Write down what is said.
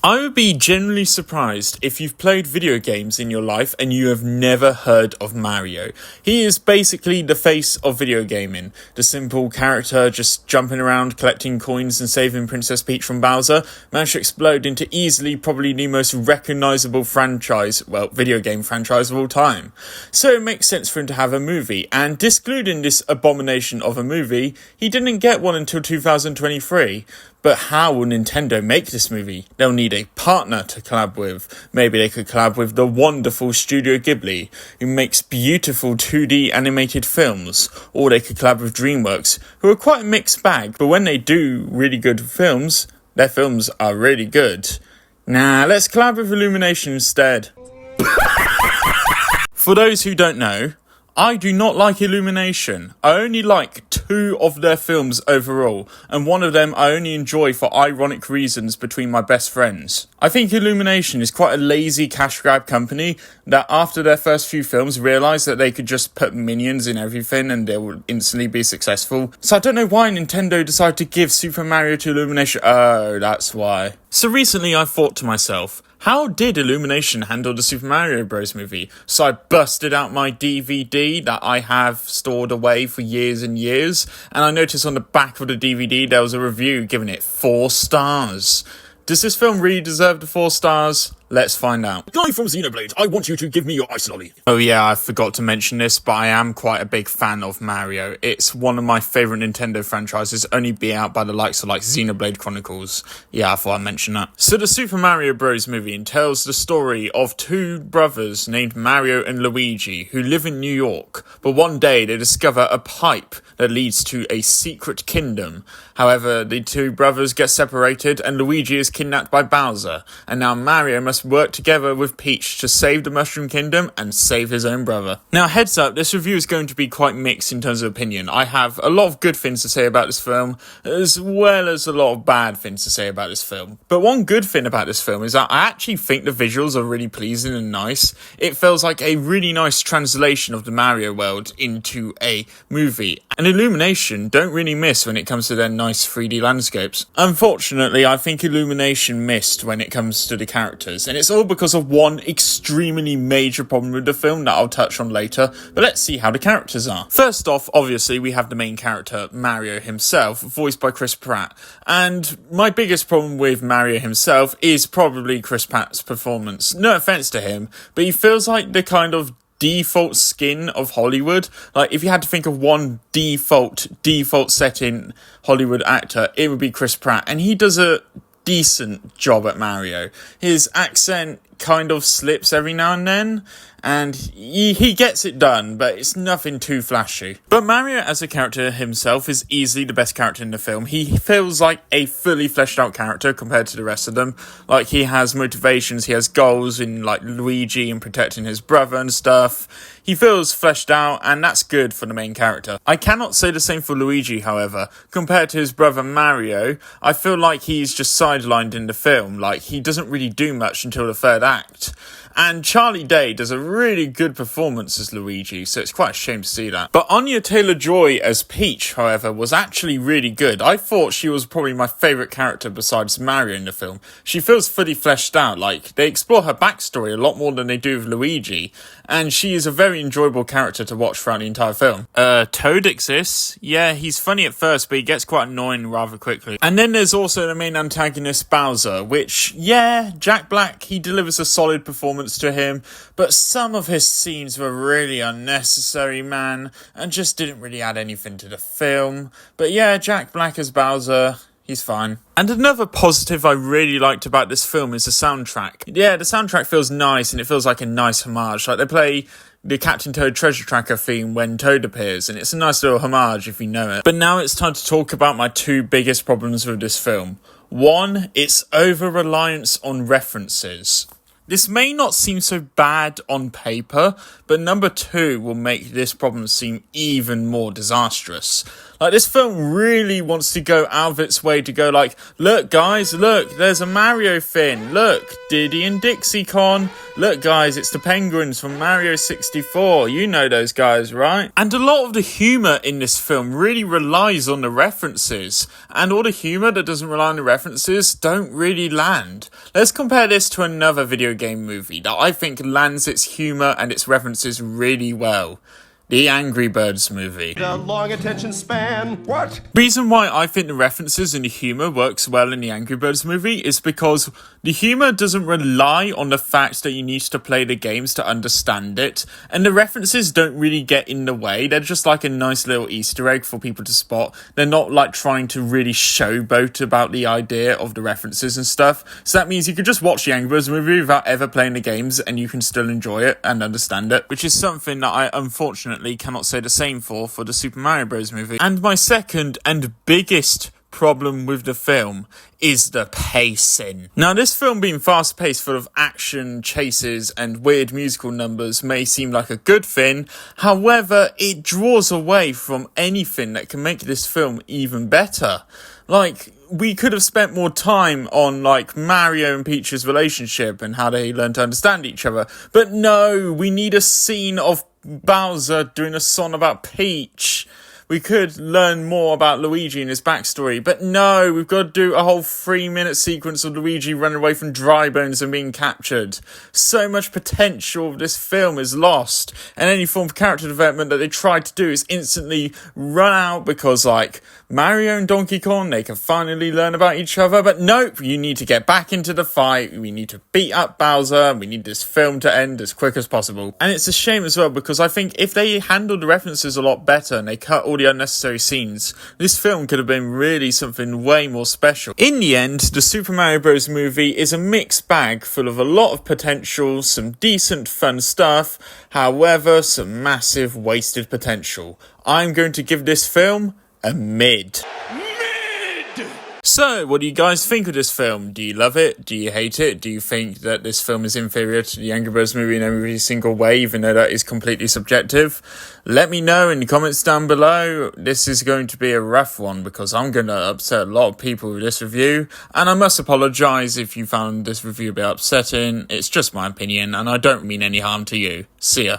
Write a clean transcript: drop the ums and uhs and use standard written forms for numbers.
I would be genuinely surprised if you've played video games in your life and you have never heard of Mario. He is basically the face of video gaming. The simple character just jumping around, collecting coins and saving Princess Peach from Bowser managed to explode into easily probably the most recognisable video game franchise of all time. So it makes sense for him to have a movie, and excluding this abomination of a movie, he didn't get one until 2023. But how will Nintendo make this movie? They'll need a partner to collab with. Maybe they could collab with the wonderful Studio Ghibli, who makes beautiful 2D animated films. Or they could collab with DreamWorks, who are quite a mixed bag, but when they do really good films, their films are really good. Nah, let's collab with Illumination instead. For those who don't know, I do not like Illumination. I only like 2 of their films overall, and one of them I only enjoy for ironic reasons between my best friends. I think Illumination is quite a lazy cash grab company that after their first few films realised that they could just put minions in everything and they will instantly be successful. So I don't know why Nintendo decided to give Super Mario to Illumination. Oh, that's why. So recently I thought to myself, how did Illumination handle the Super Mario Bros. Movie? So I busted out my DVD that I have stored away for years and years, and I noticed on the back of the DVD there was a review giving it 4 stars. Does this film really deserve the 4 stars? Let's find out. Guy from Xenoblade, I want you to give me your ice lolly. Oh yeah, I forgot to mention this, but I am quite a big fan of Mario. It's one of my favourite Nintendo franchises, only be out by the likes of Xenoblade Chronicles. Yeah, I thought I'd mention that. So the Super Mario Bros. Movie tells the story of 2 brothers named Mario and Luigi who live in New York, but one day they discover a pipe that leads to a secret kingdom. However, the 2 brothers get separated and Luigi is kidnapped by Bowser, and now Mario must work together with Peach to save the Mushroom Kingdom and save his own brother. Now, heads up, this review is going to be quite mixed in terms of opinion. I have a lot of good things to say about this film, as well as a lot of bad things to say about this film. But one good thing about this film is that I actually think the visuals are really pleasing and nice. It feels like a really nice translation of the Mario world into a movie. And Illumination don't really miss when it comes to their nice 3D landscapes. Unfortunately, I think Illumination missed when it comes to the characters, and it's all because of one extremely major problem with the film that I'll touch on later, but let's see how the characters are. First off, obviously, we have the main character, Mario himself, voiced by Chris Pratt, and my biggest problem with Mario himself is probably Chris Pratt's performance. No offense to him, but he feels like the kind of default skin of Hollywood. If you had to think of one default setting Hollywood actor, it would be Chris Pratt, and he does a decent job at Mario. His accent kind of slips every now and then, and he gets it done, but it's nothing too flashy. But Mario as a character himself is easily the best character in the film. He feels like a fully fleshed out character compared to the rest of them. He has motivations, he has goals in Luigi and protecting his brother and stuff. He feels fleshed out, and that's good for the main character. I cannot say the same for Luigi, however. Compared to his brother Mario, I feel like he's just sidelined in the film. He doesn't really do much until the 3rd act. And Charlie Day does a really good performance as Luigi, so it's quite a shame to see that. But Anya Taylor-Joy as Peach, however, was actually really good. I thought she was probably my favourite character besides Mario in the film. She feels fully fleshed out. They explore her backstory a lot more than they do with Luigi, and she is a very enjoyable character to watch throughout the entire film. Toad exists. Yeah, he's funny at first, but he gets quite annoying rather quickly. And then there's also the main antagonist, Bowser, which, yeah, Jack Black, he delivers a solid performance to him, but some of his scenes were really unnecessary, man, and just didn't really add anything to the film. But yeah, Jack Black as Bowser, he's fine. And another positive I really liked about this film is the soundtrack. Yeah, the soundtrack feels nice, and it feels like a nice homage. They play the Captain Toad Treasure Tracker theme when Toad appears, and it's a nice little homage if you know it. But now it's time to talk about my 2 biggest problems with this film. One, its over-reliance on references. This may not seem so bad on paper, but number 2 will make this problem seem even more disastrous. Like, this film really wants to go out of its way to go like, look guys, look, there's a Mario Fin, look, Diddy and Dixie Con, look guys, it's the penguins from Mario 64, you know those guys, right? And a lot of the humour in this film really relies on the references, and all the humour that doesn't rely on the references don't really land. Let's compare this to another video game movie that I think lands its humour and its references really well. The Angry Birds movie. A long attention span. What? Reason why I think the references and the humour works well in the Angry Birds movie is because the humour doesn't rely on the fact that you need to play the games to understand it, and the references don't really get in the way. They're just like a nice little Easter egg for people to spot. They're not like trying to really showboat about the idea of the references and stuff. So that means you could just watch the Angry Birds movie without ever playing the games and you can still enjoy it and understand it, which is something that I unfortunately cannot say the same for the Super Mario Bros. Movie. And my second and biggest problem with the film is the pacing. Now, this film being fast-paced, full of action, chases, and weird musical numbers may seem like a good thing. However, it draws away from anything that can make this film even better. Like, we could have spent more time on, like, Mario and Peach's relationship and how they learn to understand each other. But no, we need a scene of Bowser doing a song about Peach. We could learn more about Luigi and his backstory, but no, we've got to do a whole 3-minute sequence of Luigi running away from Dry Bones and being captured. So much potential of this film is lost, and any form of character development that they tried to do is instantly run out because, like, Mario and Donkey Kong, they can finally learn about each other, but nope, you need to get back into the fight, we need to beat up Bowser, we need this film to end as quick as possible. And it's a shame as well, because I think if they handled the references a lot better and they cut all the unnecessary scenes, this film could have been really something way more special. In the end, the Super Mario Bros. Movie is a mixed bag full of a lot of potential, some decent fun stuff, however, some massive wasted potential. I'm going to give this film a mid. So, what do you guys think of this film? Do you love it? Do you hate it? Do you think that this film is inferior to the Angry Birds movie in every single way, even though that is completely subjective? Let me know in the comments down below. This is going to be a rough one because I'm going to upset a lot of people with this review, and I must apologise if you found this review a bit upsetting. It's just my opinion, and I don't mean any harm to you. See ya.